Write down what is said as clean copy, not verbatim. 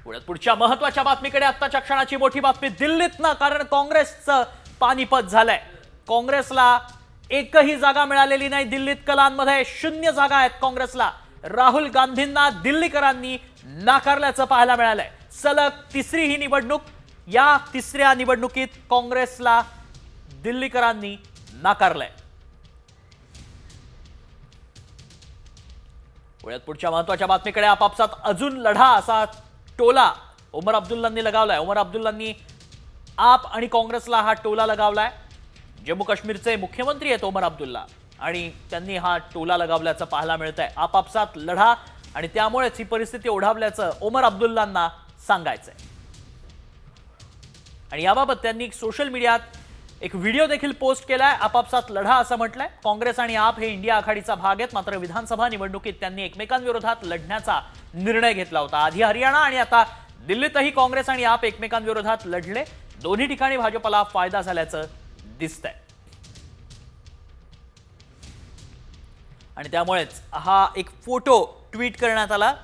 पुढच्या महत्त्वाच्या बातमीकडे आत्ताच्या क्षणाची मोठी बातमी दिल्लीतनं, कारण काँग्रेसचं पानिपत झालंय. काँग्रेसला एकही जागा मिळालेली नाही. दिल्लीत कलांमध्ये 0 जागा आहेत काँग्रेसला. राहुल गांधींना दिल्लीकरांनी नाकारल्याचं पाहायला मिळालंय. सलग तिसरी ही निवडणूक. या तिसऱ्या निवडणुकीत काँग्रेसला दिल्लीकरांनी नाकारलंय. पुढच्या महत्त्वाच्या बातमीकडे आपापसात अजून लढा असा टोला उमर अब्दुल्लांनी लगावलाय. उमर अब्दुल्लांनी आप आणि काँग्रेसला हा टोला लगावलाय. जम्मू काश्मीरचे मुख्यमंत्री आहेत उमर अब्दुल्ला आणि त्यांनी हा टोला लगावल्याचं पाहायला मिळतंय. आपापसात लढा आणि त्यामुळेच ही परिस्थिती ओढावल्याचं उमर अब्दुल्लांना सांगायचंय. आणि याबाबत त्यांनी सोशल मीडियात एक व्हिडिओ देखील पोस्ट केलाय. आपापसात लढा असं म्हटलंय. काँग्रेस आणि आप हे इंडिया आघाडीचा भाग आहेत. मात्र विधानसभा निवडणुकीत त्यांनी एकमेकांविरोधात लढण्याचा निर्णय घेतला होता. आधी हरियाणा आणि आता दिल्लीतही काँग्रेस आणि आप एकमेकांविरोधात लढले. दोन्ही ठिकाणी भाजपला फायदा झाल्याचं दिसतंय. आणि त्यामुळेच हा एक फोटो ट्विट करण्यात आला.